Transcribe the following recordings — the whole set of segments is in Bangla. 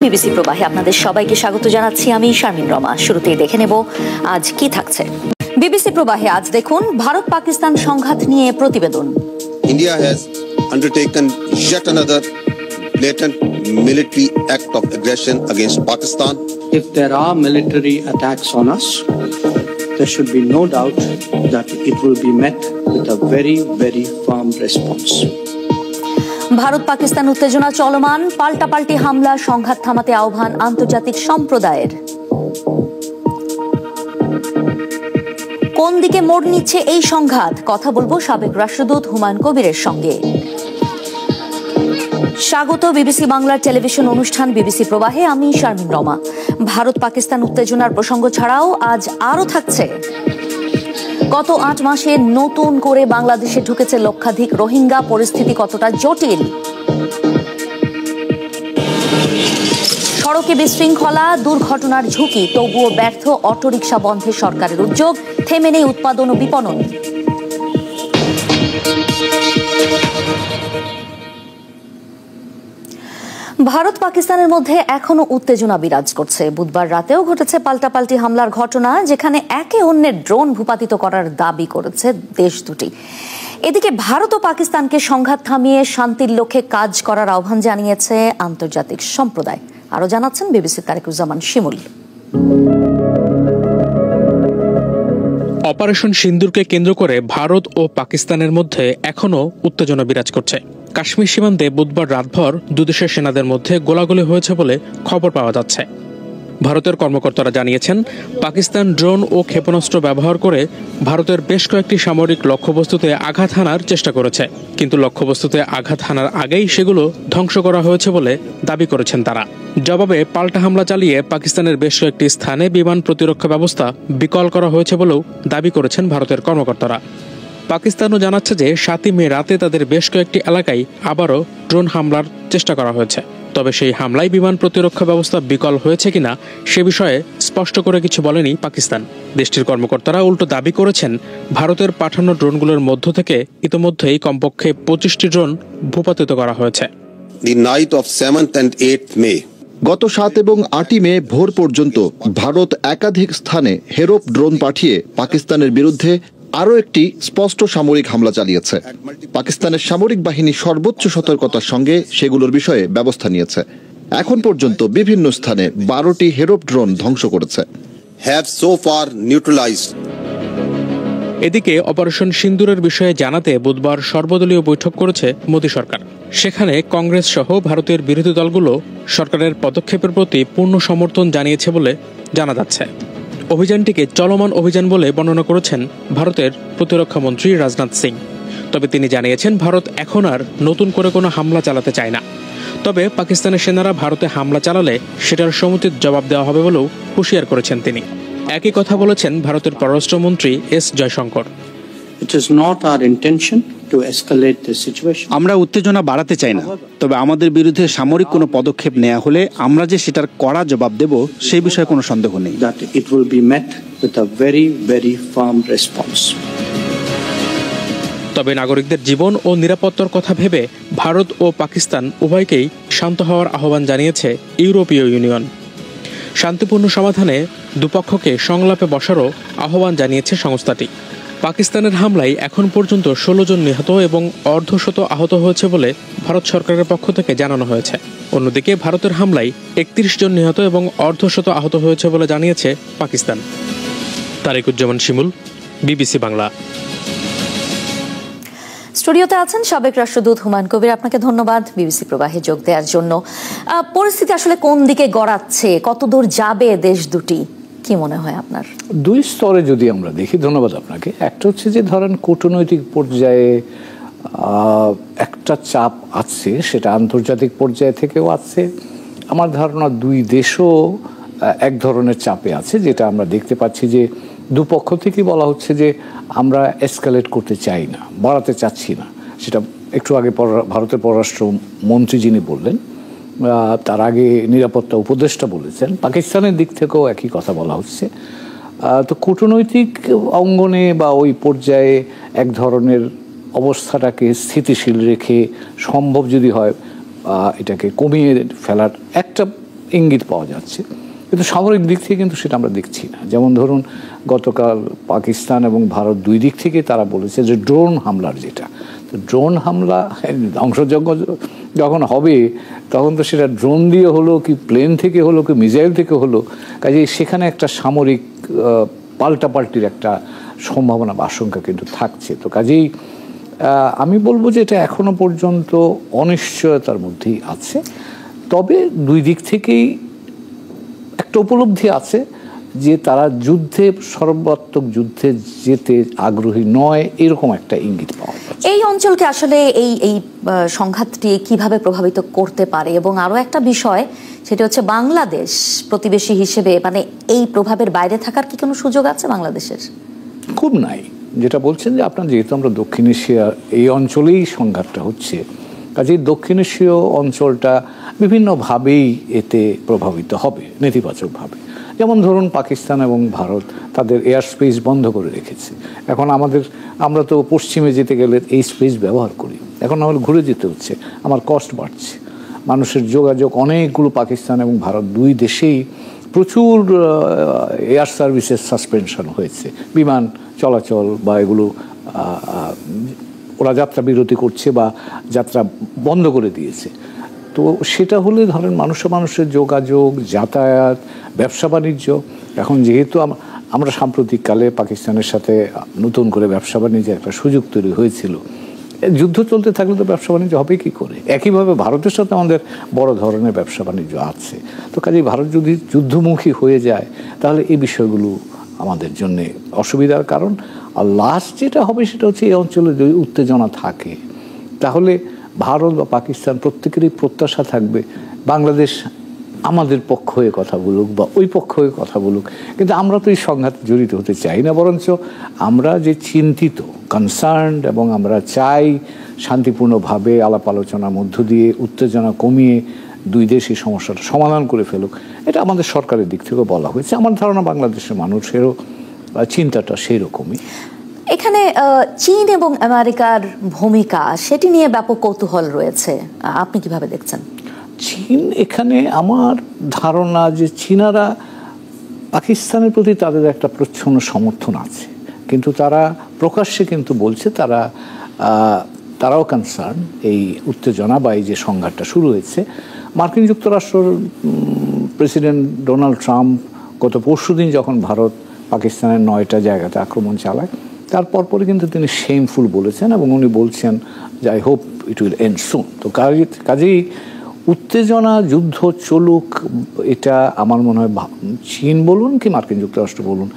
বিবিসি প্রবাহে আপনাদের সবাইকে স্বাগত জানাচ্ছি আমি শারমিন রমা। শুরুতেই দেখে নেব আজ কি থাকছে। বিবিসি প্রবাহে আজ দেখুন ভারত পাকিস্তান সংঘাত নিয়ে প্রতিবেদন। India has undertaken yet another blatant military act of aggression against Pakistan. If there are military attacks on us, there should be no doubt that it will be met with a very, very firm response. Bharat Pakistan উত্তেজনা চলমান, পাল্টাপাল্টি হামলা, সংঘাত থামাতে আহ্বান আন্তর্জাতিক সম্প্রদায়ের। কোন দিকে মোড় নিচ্ছে এই সংঘাত, কথা বলবো সাবেক রাষ্ট্রদূত হুমায়ুন কবিরের সঙ্গে। স্বাগত বিবিসি বাংলার টেলিভিশন অনুষ্ঠান বিবিসি প্রবাহে, আমি শারমিন রমা। ভারত পাকিস্তান উত্তেজনার প্রসঙ্গ ছাড়াও আজ আরো থাকছে গত 8 মাসে নতুন করে বাংলাদেশে ঢুকেছে লক্ষাধিক রোহিঙ্গা, পরিস্থিতি কতটা জটিল। সড়কে বিশৃঙ্খলা, দুর্ঘটনার ঝুঁকি, তবুও ব্যর্থ অটোরিকশা বন্ধে সরকারের উদ্যোগ, থেমে নেই উৎপাদন ও বিপণন। ভারত পাকিস্তানের মধ্যে এখনো উত্তেজনা বিরাজ করছে। বুধবার রাতেও ঘটেছে পাল্টাপাল্টি হামলার ঘটনা, যেখানে একে অন্যের ড্রোন ভূপাতিত করার দাবি করেছে দেশ দুটি। এদিকে ভারত ও পাকিস্তানকে সংঘাত থামিয়ে শান্তির লক্ষ্যে কাজ করার আহ্বান জানিয়েছে আন্তর্জাতিক সম্প্রদায়। আরো জানাচ্ছেন বিবিসির তারেকুজ্জামান শিমুল। অপারেশন সিন্দুরকে কেন্দ্র করে ভারত ও পাকিস্তানের মধ্যে এখনও উত্তেজনা বিরাজ করছে। কাশ্মীর সীমান্তে বুধবার রাতভর দুদেশের সেনাদের মধ্যে গোলাগুলি হয়েছে বলে খবর পাওয়া যাচ্ছে। ভারতের কর্মকর্তারা জানিয়েছেন, পাকিস্তান ড্রোন ও ক্ষেপণাস্ত্র ব্যবহার করে ভারতের বেশ কয়েকটি সামরিক লক্ষ্যবস্তুতে আঘাত হানার চেষ্টা করেছে, কিন্তু লক্ষ্যবস্তুতে আঘাত হানার আগেই সেগুলো ধ্বংস করা হয়েছে বলে দাবি করেছেন তারা। জবাবে পাল্টা হামলা চালিয়ে পাকিস্তানের বেশ কয়েকটি স্থানে বিমান প্রতিরক্ষা ব্যবস্থা বিকল করা হয়েছে বলেও দাবি করেছেন ভারতের কর্মকর্তারা। পাকিস্তানও জানাচ্ছে যে 7 মে রাতে তাদের বেশ কয়েকটি এলাকায় আবারও ড্রোন হামলার চেষ্টা করা হয়েছে। তবে সেই হামলায় বিমান প্রতিরক্ষা ব্যবস্থা বিকল হয়েছে কিনা সে বিষয়ে স্পষ্ট করে কিছু বলেনি পাকিস্তান। দেশটির কর্মকর্তারা উল্টো দাবি করেছেন, ভারতের পাঠানো ড্রোনগুলোর মধ্য থেকে ইতোমধ্যেই কমপক্ষে 25টি ড্রোন ভূপাতিত করা হয়েছে। The night of 7th and 8th May. গত 7 এবং 8 মে ভোর পর্যন্ত ভারত একাধিক স্থানে হেরোপ ড্রোন পাঠিয়ে পাকিস্তানের বিরুদ্ধে আরও একটি স্পষ্ট সামরিক হামলা চালিয়েছে। পাকিস্তানের সামরিক বাহিনী সর্বোচ্চ সতর্কতার সঙ্গে সেগুলোর বিষয়ে ব্যবস্থা নিয়েছে। এখন পর্যন্ত বিভিন্ন স্থানে 12টি হেরোপ ড্রোন ধ্বংস করেছে। Have so far neutralized. এদিকে অপারেশন সিন্দুরের বিষয়ে জানাতে বুধবার সর্বদলীয় বৈঠক করেছে মোদী সরকার। সেখানে কংগ্রেস সহ ভারতের বিরোধী দলগুলো সরকারের পদক্ষেপের প্রতি পূর্ণ সমর্থন জানিয়েছে বলে জানা যাচ্ছে। অভিযানটিকে চলমান অভিযান বলে বর্ণনা করেছেন ভারতের প্রতিরক্ষা মন্ত্রী রাজনাথ সিং। তবে তিনি জানিয়েছেন, ভারত এখন আর নতুন করে কোনো হামলা চালাতে চায় না। তবে পাকিস্তানের সেনারা ভারতে হামলা চালালে সেটার সমুচিত জবাব দেওয়া হবে বলেও হুঁশিয়ার করেছেন তিনি। একই কথা বলেছেন ভারতের পররাষ্ট্রমন্ত্রী এস জয়শঙ্কর। আমরা উত্তেজনা বাড়াতে চাই না, তবে আমাদের বিরুদ্ধে সামরিক কোনো পদক্ষেপ নেওয়া হলে আমরা যে সেটার কড়া জবাব দেব সেই বিষয়ে কোনো সন্দেহ নেই। তবে নাগরিকদের জীবন ও নিরাপত্তার কথা ভেবে ভারত ও পাকিস্তান উভয়কেই শান্ত হওয়ার আহ্বান জানিয়েছে ইউরোপীয় ইউনিয়ন। শান্তিপূর্ণ সমাধানে দুপক্ষকে সংলাপে বসারও আহ্বান জানিয়েছে সংস্থাটি। পাকিস্তানের হামলায় এখন পর্যন্ত 16 জন নিহত এবং অর্ধশত আহত হয়েছে বলে ভারত সরকারের পক্ষ থেকে জানানো হয়েছে। অন্যদিকে ভারতের হামলায় 31 জন নিহত এবং অর্ধশত আহত হয়েছে বলে জানিয়েছে পাকিস্তান। তারেকুজ্জামান শিমুল, বিবিসি বাংলা। স্টুডিওতে আছেন সাবেক রাষ্ট্রদূত হুমায়ুন কবির, আপনাকে ধন্যবাদ বিবিসি প্রবাহে যোগ দেওয়ার জন্য। পরিস্থিতি আসলে কোন দিকে গড়াচ্ছে, কতদূর যাবে দেশ দুটি, কি মনে হয় আপনার? 2 স্তরে যদি আমরা দেখি, ধন্যবাদ আপনাকে। একটা হচ্ছে যে ধরেন কূটনৈতিক পর্যায়ে একটা চাপ আছে, সেটা আন্তর্জাতিক পর্যায়ে থেকেও আছে। আমার ধারণা 2 দেশও এক ধরনের চাপে আছে, যেটা আমরা দেখতে পাচ্ছি যে দুপক্ষ থেকেই বলা হচ্ছে যে আমরা এসকালেট করতে চাই না, বাড়াতে চাচ্ছি না। সেটা একটু আগে ভারতের পররাষ্ট্র মন্ত্রী যিনি বললেন, তার আগে নিরাপত্তা উপদেষ্টা বলেছেন। পাকিস্তানের দিক থেকেও একই কথা বলা হচ্ছে। তো কূটনৈতিক অঙ্গনে বা ওই পর্যায়ে এক ধরনের অবস্থাটাকে স্থিতিশীল রেখে সম্ভব যদি হয় এটাকে কমিয়ে ফেলার একটা ইঙ্গিত পাওয়া যাচ্ছে, কিন্তু সামরিক দিক থেকে কিন্তু সেটা আমরা দেখছি না। যেমন ধরুন গতকাল পাকিস্তান এবং ভারত দুই দিক থেকে তারা বলেছে যে ড্রোন হামলার যেটা, তো ড্রোন হামলা ধ্বংসযজ্ঞ যখন হবে তখন তো সেটা ড্রোন দিয়ে হলো কি প্লেন থেকে হলো কি মিসাইল থেকে হলো, কাজেই সেখানে একটা সামরিক পাল্টাপাল্টির একটা সম্ভাবনা বা আশঙ্কা কিন্তু থাকছে। তো কাজেই আমি বলবো যে এটা এখনো পর্যন্ত অনিশ্চয়তার মধ্যেই আছে। তবে দুই দিক থেকেই একটা উপলব্ধি আছে যে তারা যুদ্ধে, সর্বাত্মক যুদ্ধে যেতে আগ্রহী নয়, এরকম একটা ইঙ্গিত পাওয়া যাচ্ছে। এই অঞ্চলকে আসলে এই সংঘাতটি কিভাবে প্রভাবিত করতে পারে, এবং আরো একটা বিষয় সেটা হচ্ছে বাংলাদেশ প্রতিবেশী হিসেবে মানে এই প্রভাবের বাইরে থাকার কি কোনো সুযোগ আছে বাংলাদেশের? খুব নাই। যেটা বলছেন যে আপনার, যেহেতু আমরা দক্ষিণ এশিয়ার এই অঞ্চলেই সংঘাতটা হচ্ছে, কাজেই দক্ষিণ এশীয় অঞ্চলটা বিভিন্নভাবেই এতে প্রভাবিত হবে নেতিবাচকভাবে। যেমন ধরুন পাকিস্তান এবং ভারত তাদের এয়ার স্পেস বন্ধ করে রেখেছে। এখন আমরা তো পশ্চিমে যেতে গেলে এই স্পেস ব্যবহার করি, এখন আমাদের ঘুরে যেতে হচ্ছে, আমার কস্ট বাড়ছে, মানুষের যোগাযোগ অনেকগুলো পাকিস্তান এবং ভারত দুই দেশেই প্রচুর এয়ার সার্ভিসের সাসপেনশন হয়েছে, বিমান চলাচল বা এগুলো ওরা যাত্রা বিরতি করছে বা যাত্রা বন্ধ করে দিয়েছে। তো সেটা হলে ধরেন মানুষের যোগাযোগ, যাতায়াত, ব্যবসা বাণিজ্য, এখন যেহেতু আমরা সাম্প্রতিককালে পাকিস্তানের সাথে নতুন করে ব্যবসা বাণিজ্যের একটা সুযোগ তৈরি হয়েছিল, যুদ্ধ চলতে থাকলে তো ব্যবসা বাণিজ্য হবে কি করে? একইভাবে ভারতের সাথে আমাদের বড় ধরনের ব্যবসা বাণিজ্য আছে। তো কাজেই ভারত যদি যুদ্ধমুখী হয়ে যায় তাহলে এই বিষয়গুলো আমাদের জন্য অসুবিধার কারণ। আর লাস্ট যেটা হবে সেটা হচ্ছে এই অঞ্চলে যদি উত্তেজনা থাকে তাহলে ভারত বা পাকিস্তান প্রত্যেকেরই প্রত্যাশা থাকবে বাংলাদেশ আমাদের পক্ষ হয়ে কথা বলুক বা ওই পক্ষ হয়ে কথা বলুক, কিন্তু আমরা তো এই সংঘাতে জড়িত হতে চাই না। বরঞ্চ আমরা যে চিন্তিত, কনসার্নড, এবং আমরা চাই শান্তিপূর্ণভাবে আলাপ আলোচনার মধ্য দিয়ে উত্তেজনা কমিয়ে দুই দেশ এই সমস্যাটা সমাধান করে ফেলুক, এটা আমাদের সরকারের দিক থেকেও বলা হয়েছে। আমার ধারণা বাংলাদেশের মানুষেরও চিন্তাটা সেই রকমই। এখানে চীন এবং আমেরিকার ভূমিকা সেটি নিয়ে ব্যাপক কৌতূহল রয়েছে, আপনি কিভাবে দেখছেন? চীন এখানে আমার ধারণা যে চীনারা পাকিস্তানের প্রতি তাদের একটা প্রচ্ছন্ন সমর্থন আছে, কিন্তু তারা প্রকাশ্যে কিন্তু বলছে তারাও কনসার্ন এই উত্তেজনা বা এই যে সংঘাতটা শুরু হয়েছে। মার্কিন যুক্তরাষ্ট্রের প্রেসিডেন্ট ডোনাল্ড ট্রাম্প গত পরশুদিন যখন ভারত পাকিস্তানের 9টা জায়গাতে আক্রমণ চালায় তারপর পরে কিন্তু তিনি শেমফুল বলেছেন, এবং উনি বলছেন যে I hope it will end soon. তো কাজেই উত্তেজনা, যুদ্ধ চলুক, এটা আমার মনে হয় চীন বলুন কি মার্কিন যুক্তরাষ্ট্র বলুন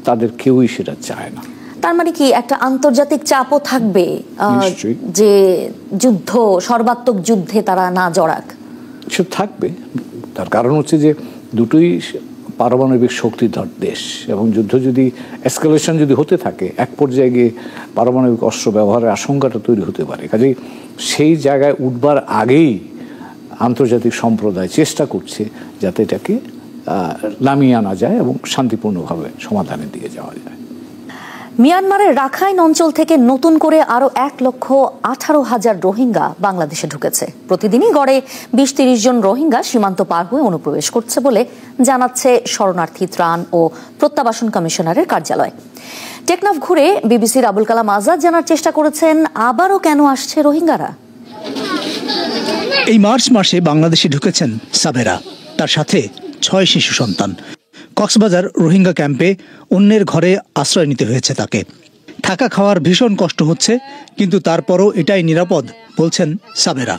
তাদের কেউই সেটা চায় না। তার মানে কি একটা আন্তর্জাতিক চাপও থাকবে যে যুদ্ধ, সর্বাত্মক যুদ্ধে তারা না জড়াক? সে থাকবে। তার কারণ হচ্ছে যে দুটোই পারমাণবিক শক্তিধর দেশ, এবং যুদ্ধ যদি এসকালেশন যদি হতে থাকে এক পর্যায়ে গিয়ে পারমাণবিক অস্ত্র ব্যবহারের আশঙ্কাটা তৈরি হতে পারে। কাজেই সেই জায়গায় উঠবার আগেই আন্তর্জাতিক সম্প্রদায় চেষ্টা করছে যাতে এটাকে নামিয়ে আনা যায় এবং শান্তিপূর্ণভাবে সমাধানে দিয়ে যাওয়া যায়। মিয়ানমারের রাখাইন অঞ্চল থেকে নতুন করে আরো 1,18,000 রোহিঙ্গা বাংলাদেশে ঢুকেছে। প্রতিদিনই গড়ে 20-30 জন রোহিঙ্গা সীমান্ত পার হয়ে অনুপ্রবেশ করছে বলে জানাচ্ছে শরণার্থী ত্রাণ ও প্রত্যাবাসন কমিশনারের কার্যালয়। টেকনাফ ঘুরে বিবিসির আবুল কালাম আজাদ জানার চেষ্টা করেছেন আবারও কেন আসছে রোহিঙ্গারা। এই মার্চ মাসে বাংলাদেশে ঢুকেছেন সাবেরা, তার সাথে 6 শিশু সন্তান। কক্সবাজার রোহিঙ্গা ক্যাম্পে অন্যের ঘরে আশ্রয় নিতে হয়েছে তাকে। থাকা খাওয়ার ভীষণ কষ্ট হচ্ছে, কিন্তু তারপরও এটাই নিরাপদ বলছেন সাবেরা।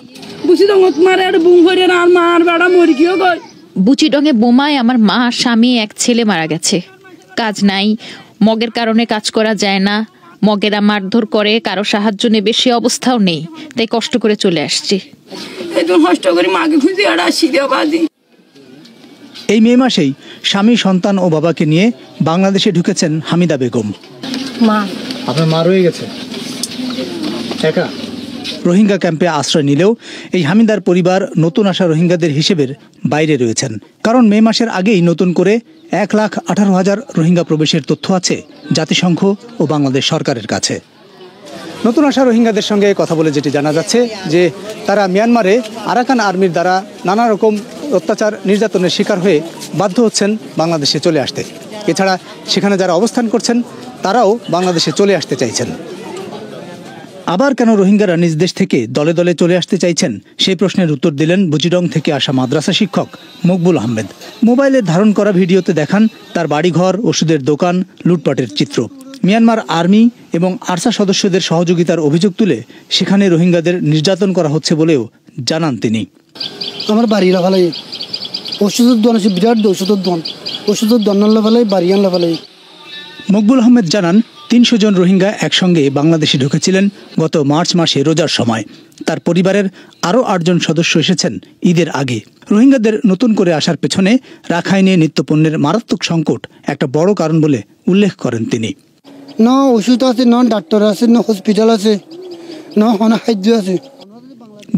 বুচিডঙে বোমায় আমার মা, স্বামী, এক ছেলে মারা গেছে। কাজ নাই, মগের কারণে কাজ করা যায় না, মগেরা মারধর করে, কারো সাহায্য নেবে সে অবস্থাও নেই, তাই কষ্ট করে চলে আসছি। এই মে মাসেই স্বামী, সন্তান ও বাবাকে নিয়ে বাংলাদেশে ঢুকেছেন হামিদা বেগম। মা, আপনার মা রয়ে গেছে একা। রোহিঙ্গা ক্যাম্পে আশ্রয় নিলেও এই হামিদার পরিবার নতুন আসা রোহিঙ্গাদের হিসেবের বাইরে রয়েছেন, কারণ মে মাসের আগেই নতুন করে 1,18,000 রোহিঙ্গা প্রবেশের তথ্য আছে জাতিসংঘ ও বাংলাদেশ সরকারের কাছে। নতুন আসা রোহিঙ্গাদের সঙ্গে কথা বলে যেটি জানা যাচ্ছে যে তারা মিয়ানমারে আরাকান আর্মির দ্বারা নানা রকম অত্যাচার নির্যাতনের শিকার হয়ে বাধ্য হচ্ছেন বাংলাদেশে চলে আসতে। এছাড়া সেখানে যারা অবস্থান করছেন তারাও বাংলাদেশে চলে আসতে চাইছেন। আবার কেন রোহিঙ্গারা নিজ দেশ থেকে দলে দলে চলে আসতে চাইছেন সেই প্রশ্নের উত্তর দিলেন বুচিডং থেকে আসা মাদ্রাসা শিক্ষক মকবুল আহমেদ। মোবাইলে ধারণ করা ভিডিওতে দেখান তার বাড়িঘর, ওষুধের দোকান, লুটপাটের চিত্র। মিয়ানমার আর্মি এবং আরসা সদস্যদের সহযোগিতার অভিযোগ তুলে সেখানে রোহিঙ্গাদের নির্যাতন করা হচ্ছে বলেও জানান তিনি। আমার বাড়ি লাফালাই ওষুধের দোকান আছে, বিরাট ওষুধের দোকান লাফালাই বাড়ি লাফালাই। মকবুল আহমেদ জানান ৩০০ জন রোহিঙ্গা একসঙ্গে বাংলাদেশে ঢুকেছিলেন গত মার্চ মাসে রোজার সময়। তার পরিবারের আরও ৮ জন সদস্য এসেছেন ঈদের আগে। রোহিঙ্গাদের নতুন করে আসার পেছনে রাখাইনে নিত্যপণ্যের মারাত্মক সংকট একটা বড় কারণ বলে উল্লেখ করেন তিনি। না ওষুধ আছে, না ডাক্তার আছে, না হসপিটাল আছে, না খাদ্য আছে।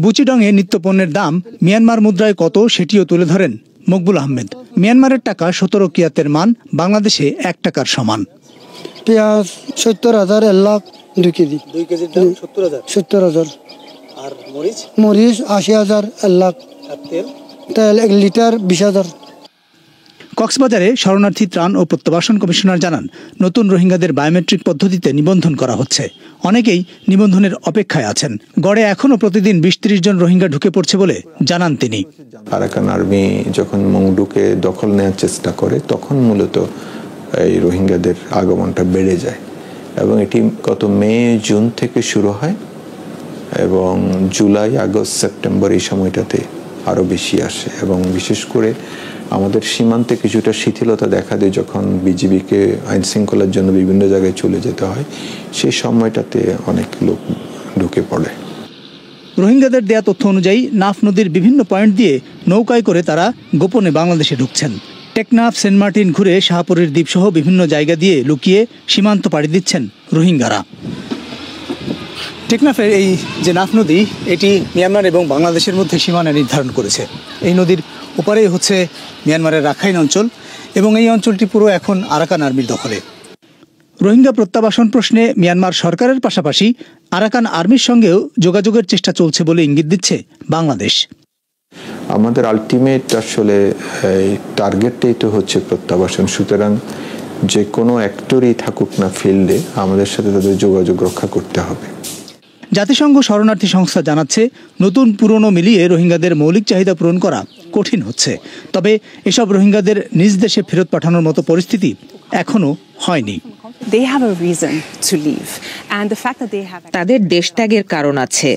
বুচিডংয়ে নিত্যপণ্যের দাম মিয়ানমার মুদ্রায় কত সেটিও তুলে ধরেন মকবুল আহমেদ। মিয়ানমারের টাকা ১৭ কিয়াতের মান বাংলাদেশে ১ টাকার সমান। পেঁয়াজ ৭০,০০০, ১ লাখ 2 কেজি। 2 কেজির দাম ৭০,০০০। আর মরিচ ৮০,০০০, ১ লাখ। আর তেল 1 লিটার ২০,০০০। কক্সবাজারে শরণার্থী ত্রাণ ও প্রত্যাবাসন কমিশনার জানান নতুন রোহিঙ্গাদের বায়োমেট্রিক পদ্ধতিতে নিবন্ধন করা হচ্ছে। অনেকেই নিবন্ধনের অপেক্ষায় আছেন। গড়ে এখনও প্রতিদিন ২০-৩০ জন রোহিঙ্গা ঢুকে পড়ছে বলে জানান তিনি। আরাকান আর্মি যখন মংডুকে দখল নেওয়ার চেষ্টা করে তখন মূলত এই রোহিঙ্গাদের আগমনটা বেড়ে যায় এবং এটি গত মে জুন থেকে শুরু হয় এবং জুলাই, আগস্ট, সেপ্টেম্বর এই সময়টাতে আরও বেশি আসে এবং বিশেষ করে আমাদের সীমান্তে কিছুটা শিথিলতা দেখা দেয় যখন বিজিবিকে আইন শৃঙ্খলার জন্য বিভিন্ন জায়গায় চলে যেতে হয়, সেই সময়টাতে অনেক লোক ঢুকে পড়ে। রোহিঙ্গাদের দেয়া তথ্য অনুযায়ী নাফ নদীর বিভিন্ন পয়েন্ট দিয়ে নৌকায় করে তারা গোপনে বাংলাদেশে ঢুকছেন। টেকনাফ, সেন্ট মার্টিন ঘুরে শাহপুরের দ্বীপসহ বিভিন্ন জায়গা দিয়ে লুকিয়ে সীমান্ত পাড়ি দিচ্ছেন রোহিঙ্গারা। টেকনাফের এই যে নাফ নদী, এটি মিয়ানমার এবং বাংলাদেশের মধ্যে সীমানা নির্ধারণ করেছে। এই নদীর ওপারেই হচ্ছে মিয়ানমারের রাখাইন অঞ্চল এবং এই অঞ্চলটি পুরো এখন আরাকান আর্মির দখলে। রোহিঙ্গা প্রত্যাবাসন প্রশ্নে মিয়ানমার সরকারের পাশাপাশি আরাকান আর্মির সঙ্গেও যোগাযোগের চেষ্টা চলছে বলে ইঙ্গিত দিচ্ছে বাংলাদেশ। আমাদের আলটিমেট আসলে টার্গেটটাই তো হচ্ছে প্রত্যাবাসন, সুতরাং যে কোনো অ্যাক্টরই থাকুক না ফিল্ডে আমাদের সাথে তাদের যোগাযোগ রক্ষা করতে হবে। জাতিসংঘ শরণার্থী সংস্থা জানাচ্ছে নতুন পুরনো মিলিয়ে রোহিঙ্গাদের মৌলিক চাহিদা পূরণ করা কঠিন হচ্ছে। তবে এসব রোহিঙ্গাদের নিজ দেশে ফেরত পাঠানোর মতো পরিস্থিতি এখনো হয়নি। তাদের দেশত্যাগের কারণ আছে।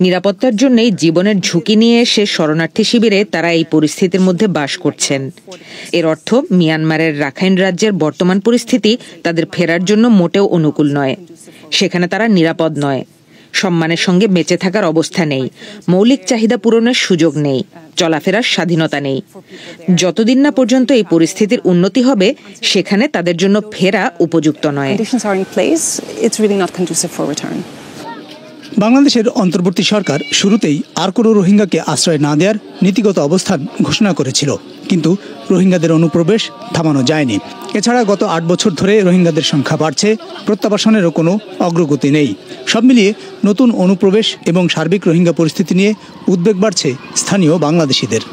নিরাপত্তার জন্যই জীবনের ঝুঁকি নিয়ে এসে শরণার্থী শিবিরে তারা এই পরিস্থিতির মধ্যে বাস করছেন। এর অর্থ মিয়ানমারের রাখাইন রাজ্যের বর্তমান পরিস্থিতি তাদের ফেরার জন্য মোটেও অনুকূল নয়। সেখানে তারা নিরাপদ নয়, সম্মানের সঙ্গে বেঁচে থাকার অবস্থা নেই, মৌলিক চাহিদা পূরণের সুযোগ নেই, চলাফেরার স্বাধীনতা নেই। যতদিন না পর্যন্ত এই পরিস্থিতির উন্নতি হবে সেখানে তাদের জন্য ফেরা উপযুক্ত নয়। বাংলাদেশের অন্তর্বর্তী সরকার শুরুতেই আর কোনো রোহিঙ্গাকে আশ্রয় না দেওয়ার নীতিগত অবস্থান ঘোষণা করেছিল, কিন্তু রোহিঙ্গাদের অনুপ্রবেশ থামানো যায়নি। এছাড়া গত ৮ বছর ধরে রোহিঙ্গাদের সংখ্যা বাড়ছে, প্রত্যাবাসনেরও কোনো অগ্রগতি নেই। সব মিলিয়ে নতুন অনুপ্রবেশ এবং সার্বিক রোহিঙ্গা পরিস্থিতি নিয়ে উদ্বেগ বাড়ছে স্থানীয় বাংলাদেশিদের।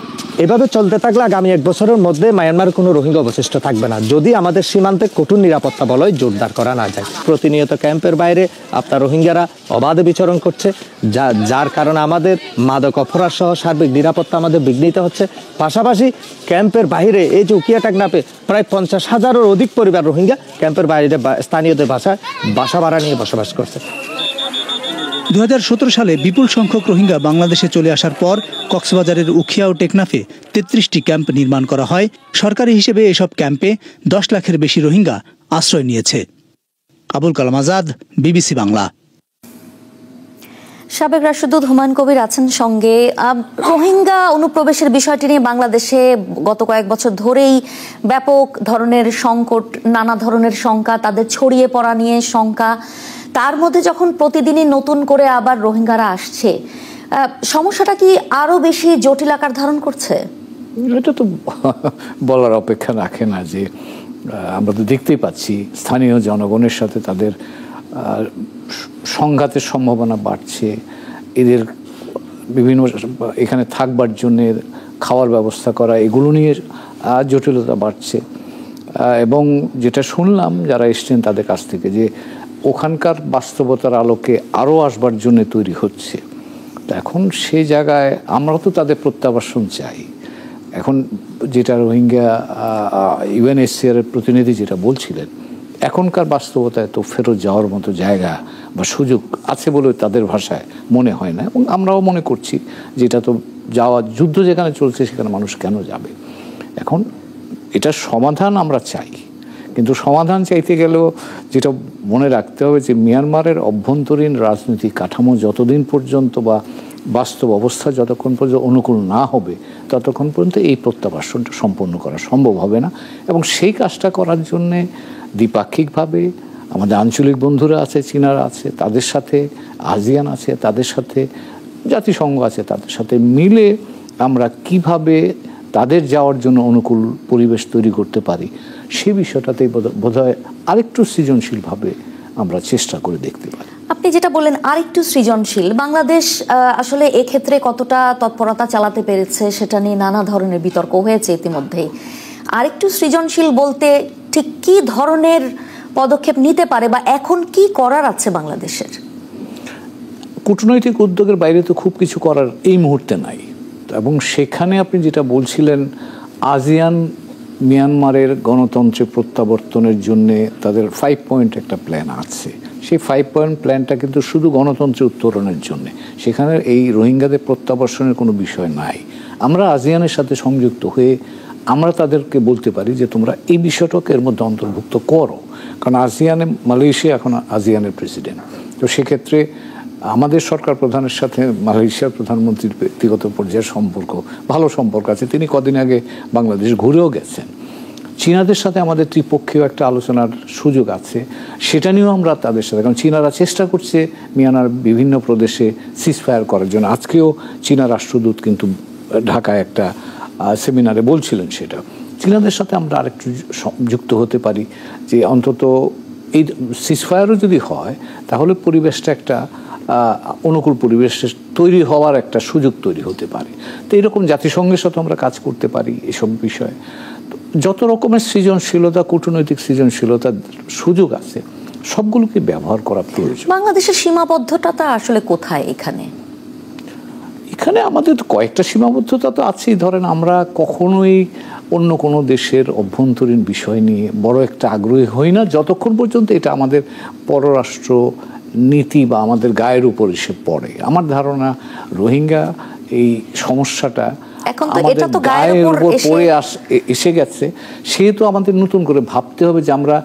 এভাবে চলতে থাকলে আগামী 1 বছরের মধ্যে মায়ানমার কোনো রোহিঙ্গা অবশিষ্ট থাকবে না, যদি আমাদের সীমান্তে কঠোর নিরাপত্তা বলয় জোরদার করা না যায়। প্রতিনিয়ত ক্যাম্পের বাইরে আপনার রোহিঙ্গারা অবাধে বিচরণ করছে, যার কারণে আমাদের মাদক অপরাধ সহ সার্বিক নিরাপত্তা আমাদের বিঘ্নিত হচ্ছে। পাশাপাশি ক্যাম্পের বাইরে এই যে উকিয়া টেকনাফে প্রায় 50,000-এর অধিক পরিবার রোহিঙ্গা ক্যাম্পের বাইরে স্থানীয়দের বাসা ভাড়া নিয়ে বসবাস করছে। 2017 সালে বিপুল সংখ্যক রোহিঙ্গা বাংলাদেশে চলে আসার পর কক্সবাজারের উখিয়া ও টেকনাফে 33টি ক্যাম্প নির্মাণ করা হয়। সরকারি হিসেবে এসব ক্যাম্পে 10 লাখের বেশি রোহিঙ্গা আশ্রয় নিয়েছে। আবুল কালাম আজাদ, বিবিসি বাংলা। সাবেক রাষ্ট্রদূত হুমায়ুন কবির আছেন সঙ্গে। রোহিঙ্গা অনুপ্রবেশের বিষয়টি নিয়ে বাংলাদেশে গত কয়েক বছর ধরেই ব্যাপক ধরনের সংকট, নানা ধরনের শঙ্কা, তাদের ছড়িয়ে পড়া নিয়ে শঙ্কা। তার মধ্যে যখন প্রতিদিনই নতুন করে আবার রোহিঙ্গারা আসছে, সমস্যাটা কি আরো বেশি জটিল আকার ধারণ করছে? এটা তো বলার অপেক্ষা রাখে না, যে আমরা তো দেখতেই পাচ্ছি স্থানীয় জনগণের সাথে তাদের সংঘাতের সম্ভাবনা বাড়ছে। এদের বিভিন্ন এখানে থাকবার জন্য খাওয়ার ব্যবস্থা করা, এগুলো নিয়ে জটিলতা বাড়ছে। এবং যেটা শুনলাম যারা এসছেন তাদের কাছ থেকে, যে ওখানকার বাস্তবতার আলোকে আরও আসবার জন্য তৈরি হচ্ছে। তো এখন সেই জায়গায় আমরাও তো তাদের প্রত্যাবাসন চাই। এখন যেটা রোহিঙ্গা ইউএনএইচসিআর এর প্রতিনিধি যেটা বলছিলেন, এখনকার বাস্তবতায় তো ফেরত যাওয়ার মতো জায়গা বা সুযোগ আছে বলে তাদের ভাষায় মনে হয় না, এবং আমরাও মনে করছি যেটা তো যাওয়া, যুদ্ধ যেখানে চলছে সেখানে মানুষ কেন যাবে। এখন এটার সমাধান আমরা চাই, কিন্তু সমাধান চাইতে গেলেও যেটা মনে রাখতে হবে যে মিয়ানমারের অভ্যন্তরীণ রাজনৈতিক কাঠামো যতদিন পর্যন্ত বা বাস্তব অবস্থা যতক্ষণ পর্যন্ত অনুকূল না হবে ততক্ষণ পর্যন্ত এই প্রত্যাবাসনটা সম্পন্ন করা সম্ভব হবে না। এবং সেই কাজটা করার জন্যে দ্বিপাক্ষিকভাবে আমাদের আঞ্চলিক বন্ধুরা আছে, চীনারা আছে, তাদের সাথে আসিয়ান আছে, তাদের সাথে জাতিসংঘ আছে, তাদের সাথে মিলে আমরা কিভাবে তাদের যাওয়ার জন্য অনুকূল পরিবেশ তৈরি করতে পারি সে বিষয়টাতেই বোধহয় আরেকটু সৃজনশীলভাবে আমরা চেষ্টা করে দেখতে পারি। আপনি যেটা বললেন আরেকটু সৃজনশীল, বাংলাদেশ আসলে এক্ষেত্রে কতটা তৎপরতা চালাতে পেরেছে সেটা নিয়ে নানা ধরনের বিতর্ক হয়েছে ইতিমধ্যেই। আরেকটু সৃজনশীল বলতে ঠিক কি ধরনের পদক্ষেপ নিতে পারে বা এখন কি করার আছে বাংলাদেশের? কূটনৈতিক উদ্যোগের বাইরে তো খুব কিছু করার এই মুহূর্তে নাই। এবং সেখানে আপনি যেটা বলছিলেন, আসিয়ান মিয়ানমারের গণতন্ত্রে প্রত্যাবর্তনের জন্য তাদের 5 পয়েন্ট একটা প্ল্যান আছে। সেই 5 পয়েন্ট প্ল্যানটা কিন্তু শুধু গণতন্ত্রে উত্তরণের জন্য, সেখানে এই রোহিঙ্গাদের প্রত্যাবর্তনের কোনো বিষয় নাই। আমরা আসিয়ানের সাথে সংযুক্ত হয়ে আমরা তাদেরকে বলতে পারি যে তোমরা এই বিষয়টাকে এর মধ্যে অন্তর্ভুক্ত করো, কারণ আসিয়ানে মালয়েশিয়া এখন আসিয়ানের প্রেসিডেন্ট। তো সেক্ষেত্রে আমাদের সরকার প্রধানের সাথে মালয়েশিয়ার প্রধানমন্ত্রীর ব্যক্তিগত পর্যায়ের সম্পর্ক, ভালো সম্পর্ক আছে। তিনি কদিন আগে বাংলাদেশ ঘুরেও গেছেন। চীনাদের সাথে আমাদের ত্রিপক্ষীয় একটা আলোচনার সুযোগ আছে, সেটা নিয়েও আমরা তাদের সাথে, কারণ চীনারা চেষ্টা করছে মিয়ানমার বিভিন্ন প্রদেশে সিজফায়ার করার জন্য। আজকেও চীনা রাষ্ট্রদূত কিন্তু ঢাকায় একটা সেমিনারে বলছিলেন সেটা। চীনাদের সাথে আমরা আরেকটু যুক্ত হতে পারি যে অন্তত এই সিজফায়ারও যদি হয় তাহলে পরিবেশটা একটা অনুকূল পরিবেশ তৈরি হওয়ার একটা সুযোগ তৈরি হতে পারে। তো এরকম জাতিসংঘের সাথে আমরা কাজ করতে পারি এসব বিষয়ে। যত রকমের সৃজনশীলতা, কূটনৈতিক সৃজনশীলতার সুযোগ আছে সবগুলোকে ব্যবহার করা প্রয়োজন। বাংলাদেশের সীমাবদ্ধতা আসলে কোথায়? এখানে আমাদের কয়েকটা সীমাবদ্ধতা তো আছেই। ধরেন আমরা কখনোই অন্য কোনো দেশের অভ্যন্তরীণ বিষয় নিয়ে বড় একটা আগ্রহী হই না যতক্ষণ পর্যন্ত এটা আমাদের পররাষ্ট্র নীতি বা আমাদের গায়ের উপর এসে পড়ে। আমার ধারণা রোহিঙ্গা এই সমস্যাটা আমাদের গায়ের উপর পড়ে এসে গেছে, সেহেতু আমাদের নতুন করে ভাবতে হবে যে আমরা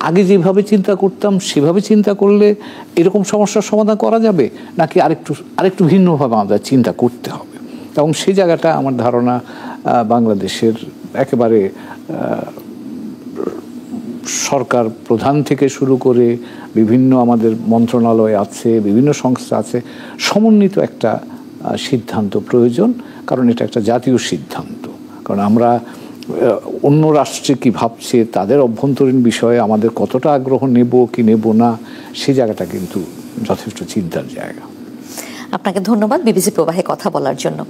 আগে যেভাবে চিন্তা করতাম সেভাবে চিন্তা করলে এরকম সমস্যার সমাধান করা যাবে, নাকি আরেকটু ভিন্নভাবে আমাদের চিন্তা করতে হবে। এবং সেই জায়গাটা আমার ধারণা বাংলাদেশের একেবারে সরকার প্রধান থেকে শুরু করে বিভিন্ন আমাদের মন্ত্রণালয় আছে, বিভিন্ন সংস্থা আছে, সমন্বিত একটা সিদ্ধান্ত প্রয়োজন। কারণ এটা একটা জাতীয় সিদ্ধান্ত। কারণ আমরা অন্য রাষ্ট্রে কি ভাবছে, তাদের অভ্যন্তরীণ বিষয়ে আমাদের কতটা আগ্রহ নেব কি নেব না, সেই জায়গাটা কিন্তু যথেষ্ট চিন্তার জায়গা। আপনাকে ধন্যবাদ বিবিসি প্রবাহে কথা বলার জন্য।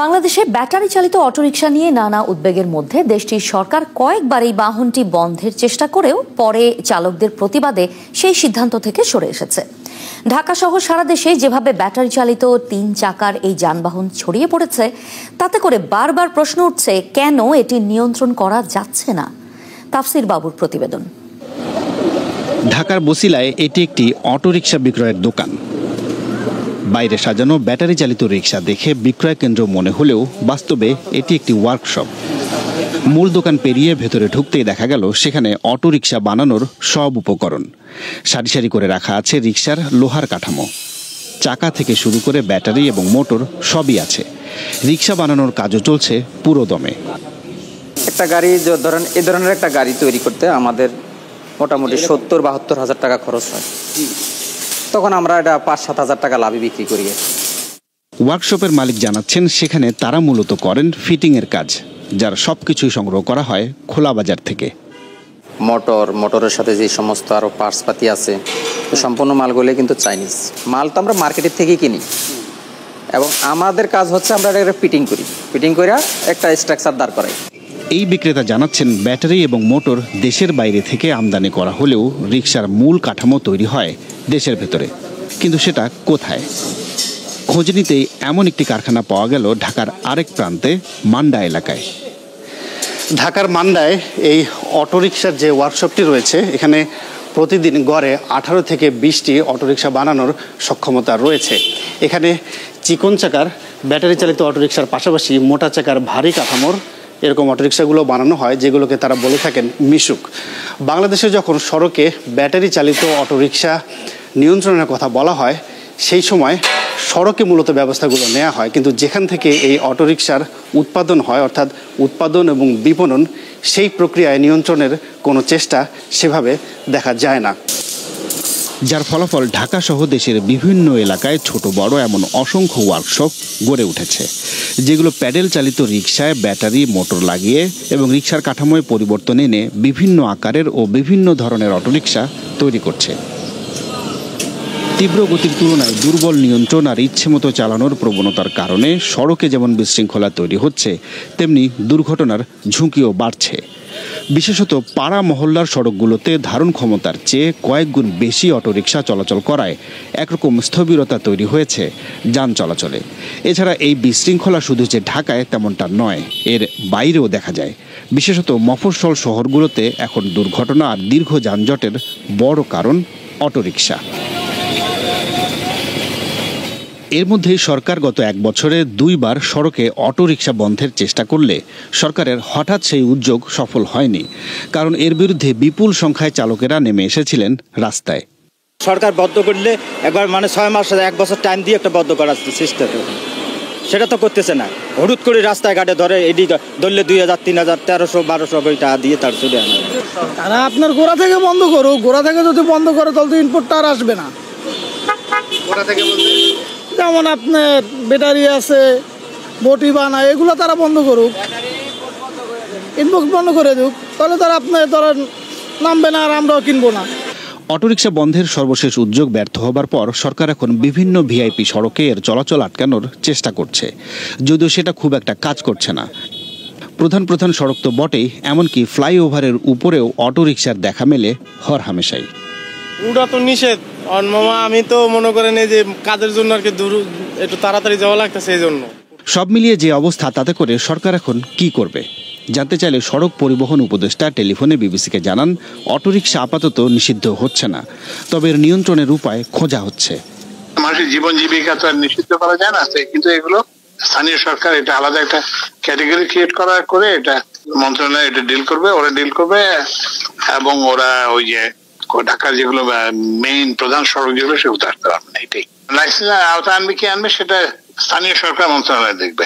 বাংলাদেশে ব্যাটারি চালিত অটোরিকশা নিয়ে নানা উদ্বেগের মধ্যে দেশটির সরকার কয়েকবার এই বাহনটি বন্ধের চেষ্টা করেও পরে চালকদের প্রতিবাদে সেই সিদ্ধান্ত থেকে সরে এসেছে। ঢাকা সহ সারা দেশে যেভাবে ব্যাটারি চালিত 3 চাকার এই যানবাহন ছড়িয়ে পড়েছে, তাতে করে বারবার প্রশ্ন উঠছে কেন এটি নিয়ন্ত্রণ করা যাচ্ছে না। তাফসির বাবুর প্রতিবেদন। ঢাকার বসিলায় এটি একটি অটোরিকশা বিক্রয়ের দোকান। বাইরে সাজানো ব্যাটারি চালিত রিকশা দেখে বিক্রয় কেন্দ্র মনে হলেও বাস্তবে এটি একটি ওয়ার্কশপ। মূল দোকান পেরিয়ে ভেতরে ঢুকতেই দেখা গেল সেখানে অটোরিকশা বানানোর সব উপকরণ। সারি সারি করে রাখা আছে রিকশার লোহার কাঠামো, চাকা থেকে শুরু করে ব্যাটারি এবং মোটর সবই আছে। রিকশা বানানোর কাজও চলছে পুরো দমে। একটা গাড়ি ধরেন, এই ধরনের একটা গাড়ি তৈরি করতে আমাদের মোটামুটি 70-72 হাজার টাকা খরচ হয়। তখন আমরা এটা 5-7 হাজার টাকা লাভে বিক্রি করি। ওয়ার্কশপের মালিক জানাচ্ছেন সেখানে তারা মূলত করেন ফিটিংয়ের কাজ, যার সবকিছুই সংগ্রহ করা হয় খোলা বাজার থেকে। মোটরের সাথে যে সমস্ত আরও পার্টসপাতি আছে, সম্পূর্ণ মালগুলো কিন্তু চাইনিজ মাল। তো আমরা মার্কেটের থেকেই কিনি। এবং আমাদের কাজ হচ্ছে আমরা এটা ফিটিং করি, ফিটিং করে একটা স্ট্রাকচার দাঁড় করাই। এই বিক্রেতা জানাচ্ছেন, ব্যাটারি এবং মোটর দেশের বাইরে থেকে আমদানি করা হলেও রিকশার মূল কাঠামো তৈরি হয় দেশের ভেতরে। কিন্তু সেটা কোথায়? খোঁজ নিতেই এমন একটি কারখানা পাওয়া গেল ঢাকার আরেক প্রান্তে, মান্ডা এলাকায়। ঢাকার মান্ডায় এই অটোরিকশার যে ওয়ার্কশপটি রয়েছে, এখানে প্রতিদিন গড়ে 18 থেকে 20টি অটোরিকশা বানানোর সক্ষমতা রয়েছে। এখানে চিকন চাকার ব্যাটারি চালিত অটোরিকশার পাশাপাশি মোটা চাকার ভারী কাঠামোর এরকম অটোরিকশাগুলো বানানো হয়, যেগুলোকে তারা বলে থাকেন মিশুক। বাংলাদেশে যখন সড়কে ব্যাটারি চালিত অটোরিকশা নিয়ন্ত্রণের কথা বলা হয়, সেই সময় সড়কে মূলত ব্যবস্থাগুলো নেওয়া হয়, কিন্তু যেখান থেকে এই অটোরিকশার উৎপাদন হয়, অর্থাৎ উৎপাদন এবং বিপণন, সেই প্রক্রিয়ায় নিয়ন্ত্রণের কোনো চেষ্টা সেভাবে দেখা যায় না। যার ফলাফল ঢাকা সহ দেশের বিভিন্ন এলাকায় ছোট বড় এমন অসংখ্য ওয়ার্কশপ গড়ে উঠেছে, যেগুলো প্যাডেল চালিত রিকশায় ব্যাটারি মোটর লাগিয়ে এবং রিকশার কাঠামোয় পরিবর্তন এনে বিভিন্ন আকারের ও বিভিন্ন ধরনের অটোরিকশা তৈরি করছে। তীব্র গতির তুলনায় দুর্বল নিয়ন্ত্রণ আর ইচ্ছেমতো চালানোর প্রবণতার কারণে সড়কে যেমন বিশৃঙ্খলা তৈরি হচ্ছে, তেমনি দুর্ঘটনার ঝুঁকিও বাড়ছে। বিশেষত পাড়া মহল্লার সড়কগুলোতে ধারণ ক্ষমতার চেয়ে কয়েক গুণ বেশি অটোরিকশা চলাচল করায় একরকম স্থবিরতা তৈরি হয়েছে যান চলাচলে। এছাড়া এই বিশৃঙ্খলা শুধু যে ঢাকায় তেমনটা নয়, এর বাইরেও দেখা যায়। বিশেষত মফস্বল শহরগুলোতে এখন দুর্ঘটনা আর দীর্ঘ যানজটের বড় কারণ অটোরিকশা। এর মধ্যেই সরকার গত 1 বছরে 2 বার সড়কে অটোরিকশা বন্ধের চেষ্টা করলে সরকারের হঠাৎ সেই উদ্যোগ সফল হয়নি, কারণ এর বিরুদ্ধে বিপুল সংখ্যায় চালকেরা নেমে এসেছিলেন রাস্তায়। সরকার বদ্ধ করলে একবার 6 মাস 1 বছর টাইম দিয়ে একটা বদ্ধ করার চেষ্টা করে, সেটা তো করতেছে না। হঠাৎ করে রাস্তায় ঘাটে ধরে এদিকে ধরলে 2000, 3000, 1300, 1200 টাকা দিয়ে তার চলে আনে। তারা আপনার গোড়া থেকে বন্ধ করুক, গোড়া থেকে যদি বন্ধ করে তাহলে তো ইনপুটটা আর আসবে না। গোড়া থেকে বলতে যেমন আপনার ব্যাটারি আছে, বটি বানায়, এগুলো তারা বন্ধ করুক, ইনপুট বন্ধ করে দিক, তাহলে তারা আপনার ধরেন নামবে না আর আমরাও কিনবো না। অটোরিকশা বন্ধের সর্বশেষ উদ্যোগ ব্যর্থ হবার পর সরকার এখন বিভিন্ন ভিআইপি সড়কে এর চলাচল আটকানোর চেষ্টা করছে, যদিও সেটা খুব একটা কাজ করছে না। প্রধান সড়ক তো বটেই, এমনকি ফ্লাইওভারের উপরেও অটোরিকশার দেখা মেলে হরহামেশাই। ওটা তো নিষেধ মামা, আমি তো মনে করেন এই যে কাজের জন্য আর কি একটু তাড়াতাড়ি যাওয়া লাগতেছে, এই জন্য। সব মিলিয়ে যে অবস্থা, তাতে করে সরকার এখন কি করবে জানতে চাইলে সড়ক পরিবহন উপদেষ্টা টেলিফোনে বিবিসিকে জানান, অটোরিকশা আপাতত নিষিদ্ধ হচ্ছে না, তবে এর নিয়ন্ত্রণের উপায় খোঁজা হচ্ছে। মানুষের জীবন জীবিকা তো আর নিষিদ্ধ করা যায় না, কিন্তু এগুলো স্থানীয় সরকার এটা আলাদা একটা ক্যাটেগরি ক্রিয়েট করে এটা মন্ত্রণালয় এটা ডিল করবে, ওরা ডিল করবে, এবং ওরা ওই যে ঢাকার যেগুলো মেইন প্রধান সড়ক যেগুলো সেগুলো আসতে পারবে না। এটাই লাইসেন্স আওতা আনবে কি আনবে সেটা স্থানীয় সরকার মন্ত্রণালয় দেখবে।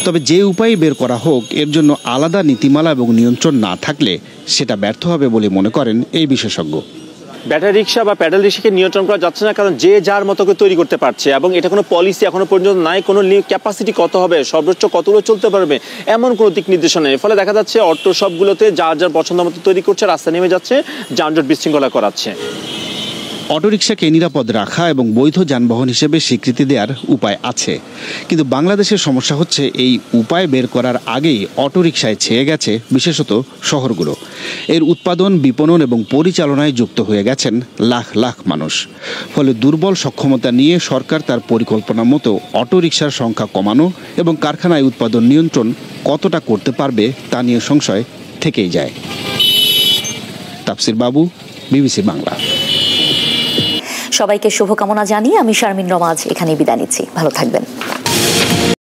তবে যে উপায় বের করা হোক, এর জন্য আলাদা নীতিমালা এবং নিয়ন্ত্রণ না থাকলে সেটা ব্যর্থ হবে বলে মনে করেন এই বিশেষজ্ঞ। ব্যাটারি রিক্সা বা প্যাডেল রিক্সাকে নিয়ন্ত্রণ করা যাচ্ছে না, কারণ যে যার মতো করে তৈরি করতে পারছে, এবং এটা কোনো পলিসি এখনো পর্যন্ত নাই। কোনো ক্যাপাসিটি কত হবে, সর্বোচ্চ কতগুলো চলতে পারবে, এমন কোনো দিক নির্দেশনা নেই। ফলে দেখা যাচ্ছে অটো সবগুলোতে যার যার পছন্দ মতো তৈরি করছে, রাস্তা নেমে যাচ্ছে, যানজট বিশৃঙ্খলা করাচ্ছে। অটোরিকশাকে নিরাপদ রাখা এবং বৈধ যানবাহন হিসেবে স্বীকৃতি দেওয়ার উপায় আছে, কিন্তু বাংলাদেশের সমস্যা হচ্ছে এই উপায় বের করার আগেই অটোরিকশায় ছেয়ে গেছে বিশেষত শহরগুলো। এর উৎপাদন, বিপণন এবং পরিচালনায় যুক্ত হয়ে গেছেন লাখ লাখ মানুষ। ফলে দুর্বল সক্ষমতা নিয়ে সরকার তার পরিকল্পনা মতো অটোরিকশার সংখ্যা কমানো এবং কারখানায় উৎপাদন নিয়ন্ত্রণ কতটা করতে পারবে তা নিয়ে সংশয় থেকেই যায়। তাফসির বাবু, বিবিসি বাংলা। সবাইকে শুভকামনা জানিয়ে আমি শারমিন রমাজ এখানেই বিদায় নিচ্ছি। ভালো থাকবেন।